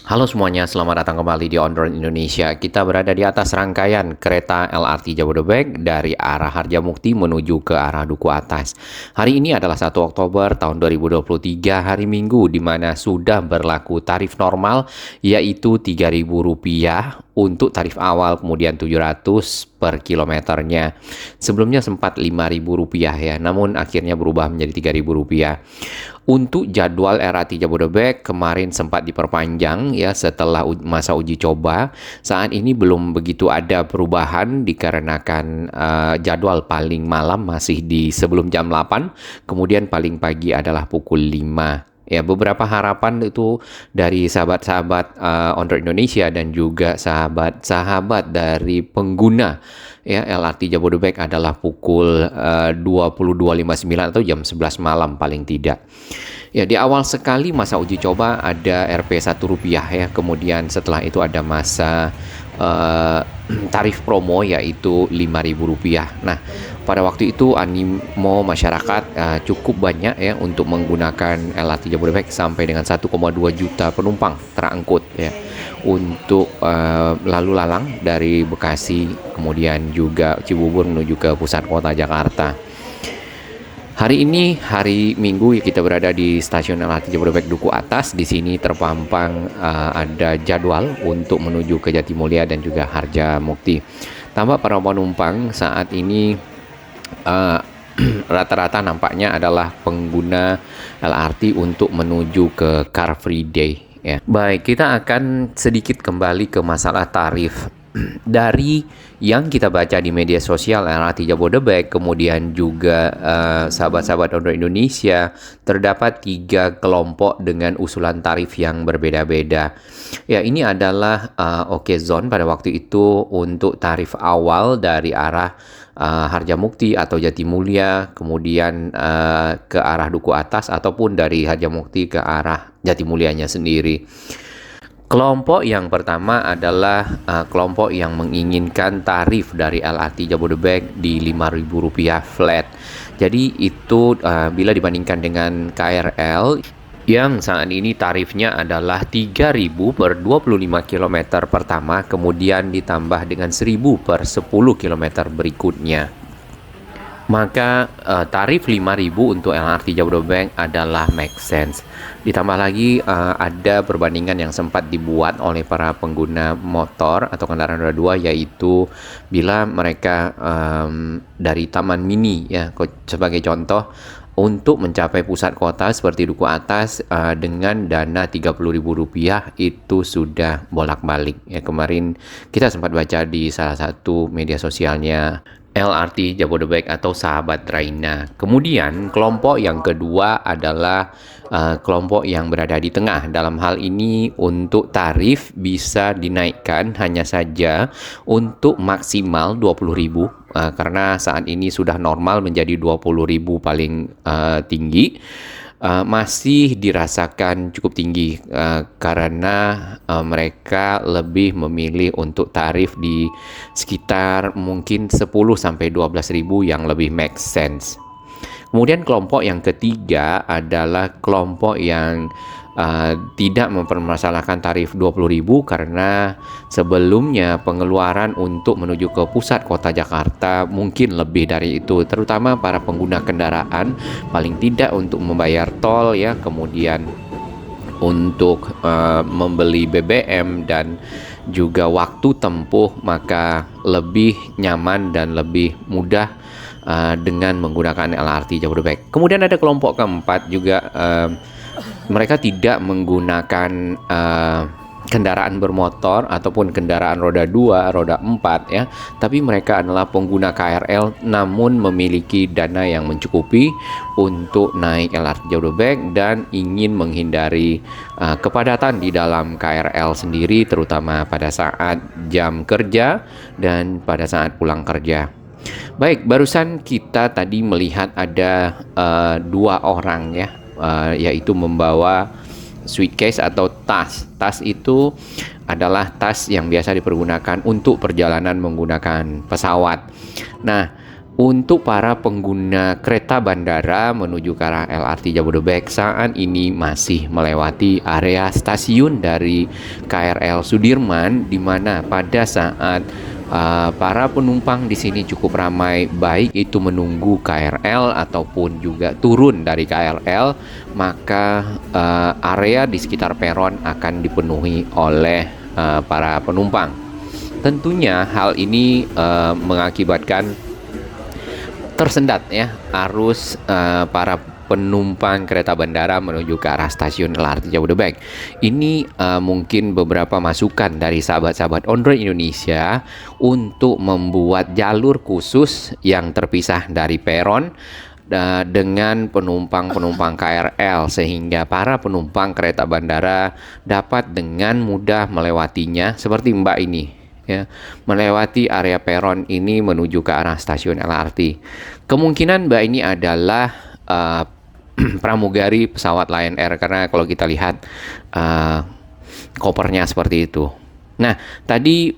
Halo semuanya, selamat datang kembali di On Road Indonesia. Kita berada di atas rangkaian kereta LRT Jabodebek dari arah Harjamukti menuju ke arah Duku Atas. Hari ini adalah 1 Oktober tahun 2023, hari Minggu, di mana sudah berlaku tarif normal, yaitu Rp3.000 untuk tarif awal, kemudian 700 per kilometernya. Sebelumnya sempat Rp5.000 ya, namun akhirnya berubah menjadi Rp3.000. Untuk jadwal LRT Jabodebek kemarin sempat diperpanjang ya setelah masa uji coba. Saat ini belum begitu ada perubahan dikarenakan jadwal paling malam masih di sebelum jam 8, kemudian paling pagi adalah pukul 5. Ya, beberapa harapan itu dari sahabat-sahabat On Road Indonesia dan juga sahabat-sahabat dari pengguna ya LRT Jabodebek adalah pukul 22.59 atau jam 11 malam paling tidak. Ya, di awal sekali masa uji coba ada Rp Rp1 ya, kemudian setelah itu ada masa tarif promo yaitu Rp5.000. Nah, pada waktu itu animo masyarakat cukup banyak ya untuk menggunakan LRT Jabodebek, sampai dengan 1,2 juta penumpang terangkut ya untuk lalu lalang dari Bekasi kemudian juga Cibubur menuju ke pusat kota Jakarta. Hari ini hari Minggu kita berada di stasiun LRT Jabodebek Duku Atas. Di sini terpampang ada jadwal untuk menuju ke Jatimulya dan juga Harjamukti. Tampak para penumpang saat ini rata-rata nampaknya adalah pengguna LRT untuk menuju ke Car Free Day ya. Baik, kita akan sedikit kembali ke masalah tarif. Dari yang kita baca di media sosial LRT Jabodebek, kemudian juga sahabat-sahabat On Road Indonesia, terdapat 3 kelompok dengan usulan tarif yang berbeda-beda. Ya, ini adalah Zone pada waktu itu untuk tarif awal dari arah Harjamukti atau Jatimulya, kemudian ke arah Duku Atas, ataupun dari Harjamukti ke arah Jatimulyanya sendiri. Kelompok yang pertama adalah kelompok yang menginginkan tarif dari LRT Jabodebek di Rp5.000 flat. Jadi itu bila dibandingkan dengan KRL yang saat ini tarifnya adalah Rp3.000 per 25 km pertama, kemudian ditambah dengan Rp1.000 per 10 km berikutnya. Maka tarif Rp5.000 untuk LRT Jabodebek adalah make sense. Ditambah lagi ada perbandingan yang sempat dibuat oleh para pengguna motor atau kendaraan roda 2, yaitu bila mereka dari Taman Mini ya sebagai contoh, untuk mencapai pusat kota seperti Duku Atas dengan dana Rp30.000 itu sudah bolak-balik ya. Kemarin kita sempat baca di salah satu media sosialnya LRT Jabodebek atau Sahabat Raina. Kemudian kelompok yang kedua adalah kelompok yang berada di tengah. Dalam hal ini untuk tarif bisa dinaikkan hanya saja untuk maksimal Rp20.000 karena saat ini sudah normal menjadi Rp20.000 paling tinggi. Masih dirasakan cukup tinggi karena mereka lebih memilih untuk tarif di sekitar mungkin 10-12 ribu yang lebih make sense. Kemudian kelompok yang ketiga adalah kelompok yang tidak mempermasalahkan tarif Rp20.000 karena sebelumnya pengeluaran untuk menuju ke pusat kota Jakarta mungkin lebih dari itu, terutama para pengguna kendaraan, paling tidak untuk membayar tol ya, kemudian untuk membeli BBM dan juga waktu tempuh, maka lebih nyaman dan lebih mudah dengan menggunakan LRT Jabodebek. Kemudian ada kelompok keempat juga, mereka tidak menggunakan kendaraan bermotor ataupun kendaraan roda 2, roda 4 ya, tapi mereka adalah pengguna KRL namun memiliki dana yang mencukupi untuk naik LRT Jabodebek dan ingin menghindari kepadatan di dalam KRL sendiri, terutama pada saat jam kerja dan pada saat pulang kerja. Baik, barusan kita tadi melihat ada 2 orang ya, yaitu membawa suitcase atau tas. Tas itu adalah tas yang biasa dipergunakan untuk perjalanan menggunakan pesawat. Nah, Untuk para pengguna kereta bandara menuju ke arah LRT Jabodebek saat ini masih melewati area stasiun dari KRL Sudirman, di mana pada saat para penumpang di sini cukup ramai, baik itu menunggu KRL ataupun juga turun dari KRL, maka area di sekitar peron akan dipenuhi oleh para penumpang. Tentunya hal ini mengakibatkan tersendat ya arus para penumpang kereta bandara menuju ke arah stasiun LRT Jabodebek. Ini mungkin beberapa masukan dari sahabat-sahabat On-Road Indonesia untuk membuat jalur khusus yang terpisah dari peron dengan penumpang-penumpang KRL, sehingga para penumpang kereta bandara dapat dengan mudah melewatinya seperti Mbak ini ya, melewati area peron ini menuju ke arah stasiun LRT. Kemungkinan Mbak ini adalah pramugari pesawat Lion Air, karena kalau kita lihat kopernya seperti itu. Nah, tadi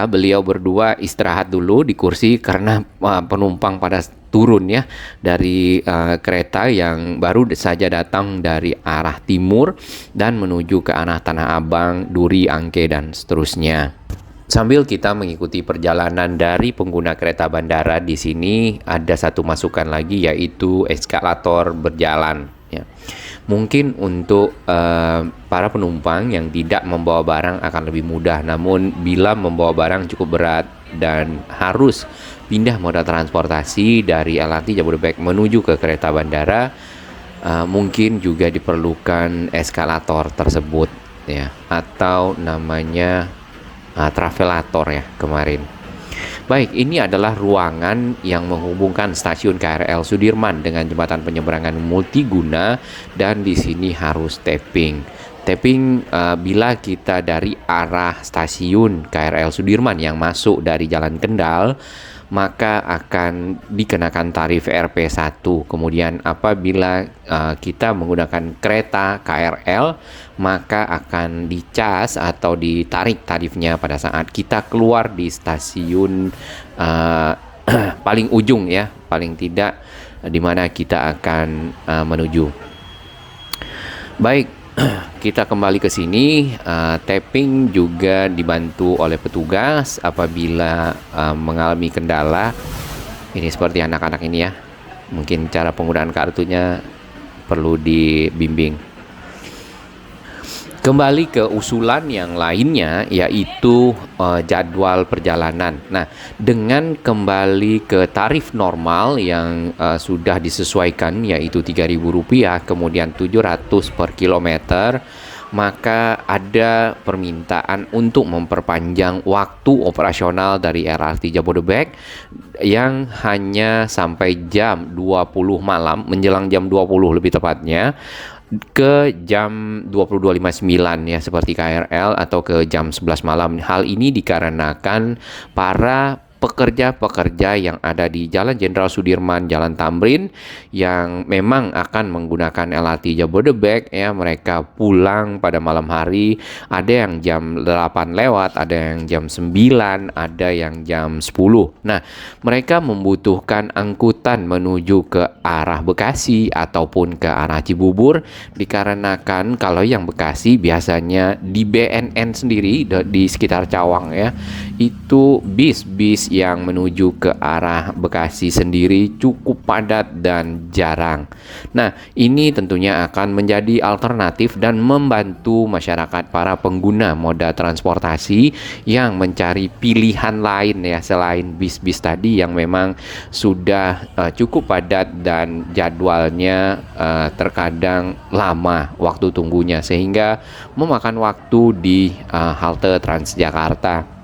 beliau berdua istirahat dulu di kursi karena penumpang pada turun ya dari kereta yang baru saja datang dari arah timur dan menuju ke arah Tanah Abang, Duri, Angke, dan seterusnya. Sambil kita mengikuti perjalanan dari pengguna kereta bandara, di sini ada satu masukan lagi, yaitu eskalator berjalan. Ya. Mungkin untuk para penumpang yang tidak membawa barang akan lebih mudah, namun bila membawa barang cukup berat dan harus pindah moda transportasi dari LRT Jabodebek menuju ke kereta bandara, mungkin juga diperlukan eskalator tersebut ya, atau namanya travelator ya kemarin. Baik, ini adalah ruangan yang menghubungkan stasiun KRL Sudirman dengan jembatan penyeberangan multiguna, dan di sini harus tapping. Tapping bila kita dari arah stasiun KRL Sudirman yang masuk dari Jalan Kendal, maka akan dikenakan tarif Rp1. Kemudian apabila kita menggunakan kereta KRL, maka akan dicas atau ditarik tarifnya pada saat kita keluar di stasiun paling ujung ya, paling tidak di mana kita akan menuju. Baik, kita kembali ke sini. Tapping juga dibantu oleh petugas apabila mengalami kendala. Ini seperti anak-anak ini ya, mungkin cara penggunaan kartunya perlu dibimbing. Kembali ke usulan yang lainnya, yaitu jadwal perjalanan. Nah, dengan kembali ke tarif normal yang sudah disesuaikan, yaitu Rp3.000, kemudian 700 per kilometer, maka ada permintaan untuk memperpanjang waktu operasional dari LRT Jabodebek yang hanya sampai jam 20 malam, menjelang jam 20 lebih tepatnya, ke jam 22.59 ya seperti KRL, atau ke jam 11 malam. Hal ini dikarenakan para pekerja-pekerja yang ada di Jalan Jenderal Sudirman, Jalan Tamrin yang memang akan menggunakan LRT Jabodebek ya, mereka pulang pada malam hari, ada yang jam 8 lewat, ada yang jam 9, ada yang jam 10. Nah, mereka membutuhkan angkutan menuju ke arah Bekasi ataupun ke arah Cibubur, dikarenakan kalau yang Bekasi biasanya di BNN sendiri di sekitar Cawang ya, itu bis-bis yang menuju ke arah Bekasi sendiri cukup padat dan jarang. Nah, ini tentunya akan menjadi alternatif dan membantu masyarakat para pengguna moda transportasi yang mencari pilihan lain ya, selain bis-bis tadi yang memang sudah cukup padat dan jadwalnya terkadang lama waktu tunggunya, sehingga memakan waktu di halte Transjakarta.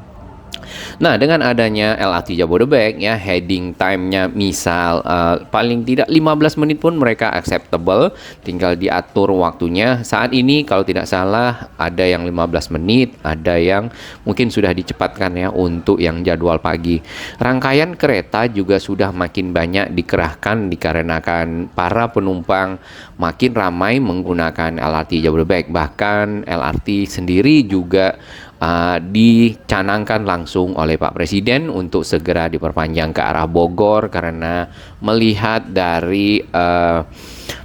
Nah, dengan adanya LRT Jabodebek ya, heading time-nya misal paling tidak 15 menit pun mereka acceptable, tinggal diatur waktunya. Saat ini kalau tidak salah ada yang 15 menit, ada yang mungkin sudah dicepatkan ya untuk yang jadwal pagi. Rangkaian kereta juga sudah makin banyak dikerahkan dikarenakan para penumpang makin ramai menggunakan LRT Jabodebek. Bahkan LRT sendiri juga dicanangkan langsung oleh Pak Presiden untuk segera diperpanjang ke arah Bogor karena melihat dari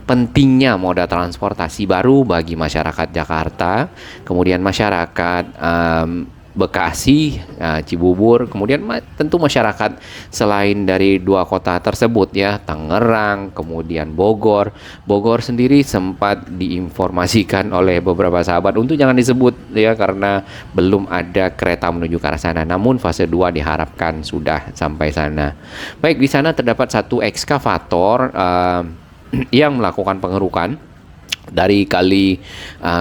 pentingnya moda transportasi baru bagi masyarakat Jakarta, kemudian masyarakat Bekasi, Cibubur, kemudian tentu masyarakat selain dari dua kota tersebut ya, Tangerang, kemudian Bogor. Bogor sendiri sempat diinformasikan oleh beberapa sahabat untuk jangan disebut ya karena belum ada kereta menuju ke arah sana. Namun fase 2 diharapkan sudah sampai sana. Baik, di sana terdapat satu ekskavator yang melakukan pengerukan dari kali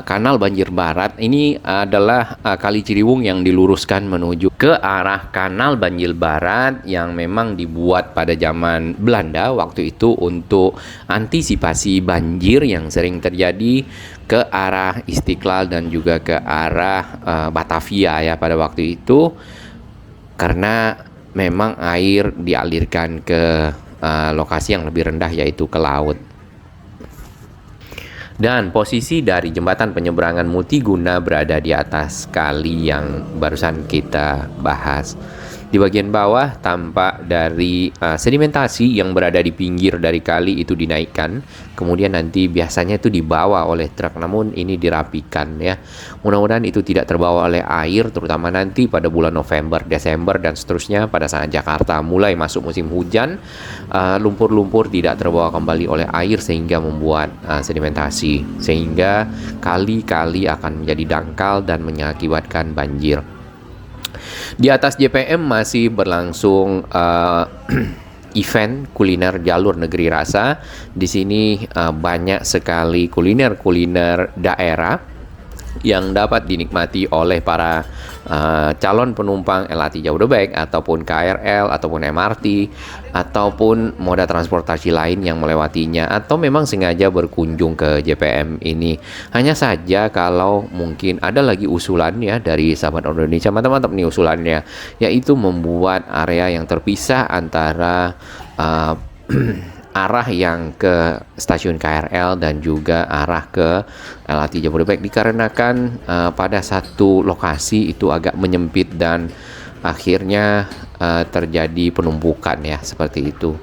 kanal banjir barat. Ini adalah kali Ciliwung yang diluruskan menuju ke arah kanal banjir barat yang memang dibuat pada zaman Belanda waktu itu untuk antisipasi banjir yang sering terjadi ke arah Istiqlal dan juga ke arah Batavia ya pada waktu itu, karena memang air dialirkan ke lokasi yang lebih rendah yaitu ke laut. Dan posisi dari jembatan penyeberangan multiguna berada di atas kali yang barusan kita bahas. Di bagian bawah tampak dari sedimentasi yang berada di pinggir dari kali itu dinaikkan, kemudian nanti biasanya itu dibawa oleh truk, namun ini dirapikan ya. Mudah-mudahan itu tidak terbawa oleh air, terutama nanti pada bulan November, Desember dan seterusnya pada saat Jakarta mulai masuk musim hujan, lumpur-lumpur tidak terbawa kembali oleh air sehingga membuat sedimentasi, sehingga kali-kali akan menjadi dangkal dan mengakibatkan banjir. Di atas JPM masih berlangsung event kuliner jalur negeri rasa. Di sini banyak sekali kuliner-kuliner daerah yang dapat dinikmati oleh para calon penumpang LRT Jabodebek ataupun KRL ataupun MRT ataupun moda transportasi lain yang melewatinya atau memang sengaja berkunjung ke JPM ini. Hanya saja kalau mungkin ada lagi usulan ya dari sahabat Indonesia, mantap-mantap nih usulannya, yaitu membuat area yang terpisah antara arah yang ke stasiun KRL dan juga arah ke LRT Jabodebek, dikarenakan pada satu lokasi itu agak menyempit dan akhirnya terjadi penumpukan ya, seperti itu.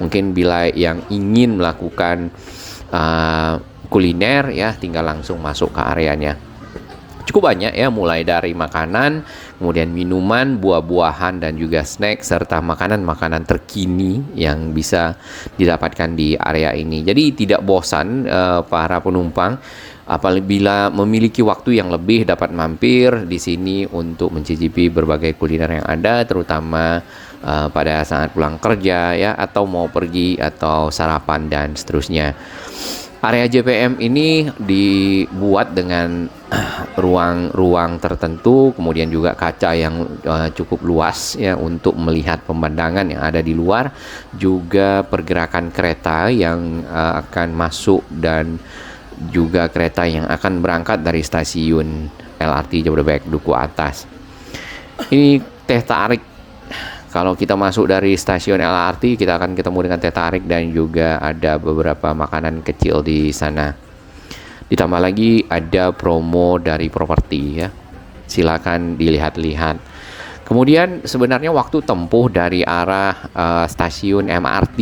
Mungkin bila yang ingin melakukan kuliner ya tinggal langsung masuk ke areanya. Cukup banyak ya, mulai dari makanan, kemudian minuman, buah-buahan dan juga snack serta makanan-makanan terkini yang bisa didapatkan di area ini. Jadi tidak bosan para penumpang apabila memiliki waktu yang lebih dapat mampir di sini untuk mencicipi berbagai kuliner yang ada, terutama pada saat pulang kerja ya atau mau pergi atau sarapan dan seterusnya. Area JPM ini dibuat dengan ruang-ruang tertentu, kemudian juga kaca yang cukup luas ya untuk melihat pemandangan yang ada di luar, juga pergerakan kereta yang akan masuk dan juga kereta yang akan berangkat dari stasiun LRT Jabodebek Duku Atas. Ini teh tarik. Kalau kita masuk dari stasiun LRT, kita akan ketemu dengan teh tarik dan juga ada beberapa makanan kecil di sana. Ditambah lagi ada promo dari properti ya. Silakan dilihat-lihat. Kemudian sebenarnya waktu tempuh dari arah stasiun MRT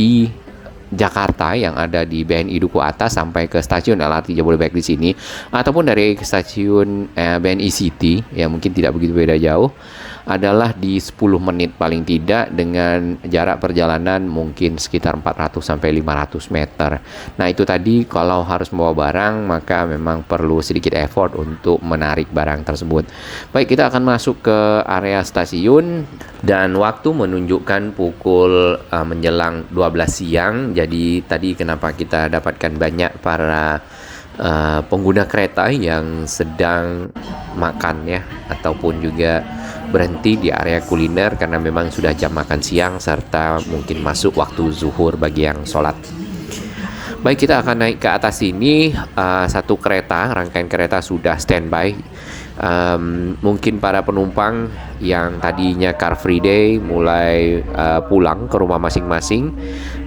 Jakarta yang ada di BNI Duku Atas sampai ke stasiun LRT Jabodebek di sini, ataupun dari stasiun BNI City ya, mungkin tidak begitu beda jauh, adalah di 10 menit paling tidak, dengan jarak perjalanan mungkin sekitar 400 sampai 500 meter. Nah, itu tadi kalau harus membawa barang maka memang perlu sedikit effort untuk menarik barang tersebut. Baik, kita akan masuk ke area stasiun dan waktu menunjukkan pukul menjelang 12 siang. Jadi tadi kenapa kita dapatkan banyak para pengguna kereta yang sedang makan ya, ataupun juga berhenti di area kuliner karena memang sudah jam makan siang serta mungkin masuk waktu zuhur bagi yang sholat. Baik, kita akan naik ke atas sini. Satu kereta, rangkaian kereta sudah standby. Mungkin para penumpang yang tadinya Car Free Day mulai pulang ke rumah masing-masing.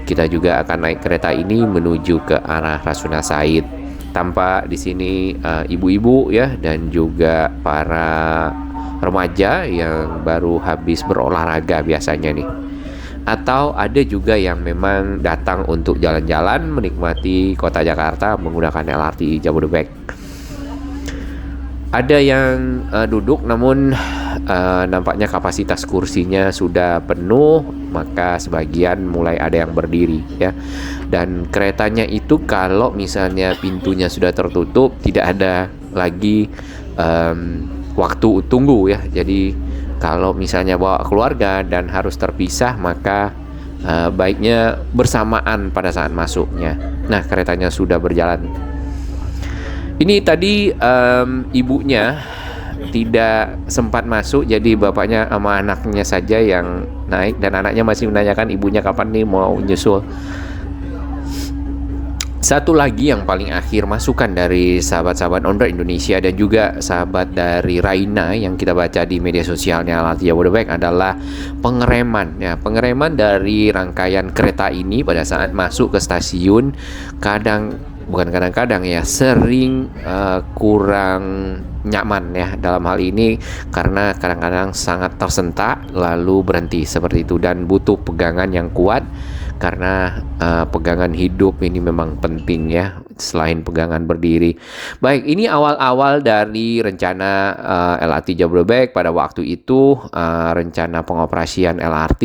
Kita juga akan naik kereta ini menuju ke arah Rasuna Said. Tampak di sini ibu-ibu ya dan juga para remaja yang baru habis berolahraga biasanya nih. Atau ada juga yang memang datang untuk jalan-jalan menikmati kota Jakarta menggunakan LRT Jabodebek. Ada yang duduk namun nampaknya kapasitas kursinya sudah penuh, maka sebagian mulai ada yang berdiri ya. Dan keretanya itu kalau misalnya pintunya sudah tertutup, tidak ada lagi waktu tunggu ya. Jadi kalau misalnya bawa keluarga dan harus terpisah, maka baiknya bersamaan pada saat masuknya. Nah, keretanya sudah berjalan. Ini tadi ibunya tidak sempat masuk, jadi bapaknya sama anaknya saja yang naik, dan anaknya masih menanyakan ibunya kapan nih mau nyusul. Satu lagi yang paling akhir masukan dari sahabat-sahabat On-Road Indonesia dan juga sahabat dari Raina yang kita baca di media sosialnya LRT Jabodebek adalah pengereman ya. Pengereman dari rangkaian kereta ini pada saat masuk ke stasiun bukan kadang-kadang ya, sering kurang nyaman ya dalam hal ini, karena kadang-kadang sangat tersentak lalu berhenti seperti itu, dan butuh pegangan yang kuat karena pegangan hidup ini memang penting ya, selain pegangan berdiri. Baik, ini awal-awal dari rencana LRT Jabodebek pada waktu itu. Rencana pengoperasian LRT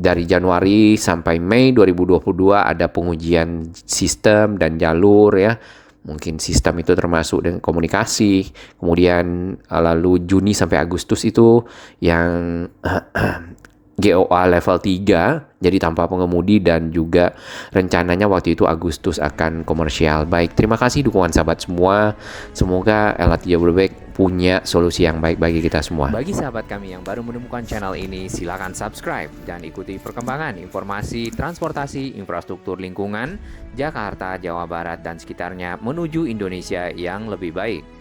dari Januari sampai Mei 2022 ada pengujian sistem dan jalur ya. Mungkin sistem itu termasuk dengan komunikasi. Kemudian lalu Juni sampai Agustus itu yang GOA level 3, jadi tanpa pengemudi, dan juga rencananya waktu itu Agustus akan komersial. Baik, terima kasih dukungan sahabat semua. Semoga LRT Jabodebek punya solusi yang baik bagi kita semua. Bagi sahabat kami yang baru menemukan channel ini, silakan subscribe dan ikuti perkembangan informasi transportasi, infrastruktur lingkungan, Jakarta, Jawa Barat, dan sekitarnya menuju Indonesia yang lebih baik.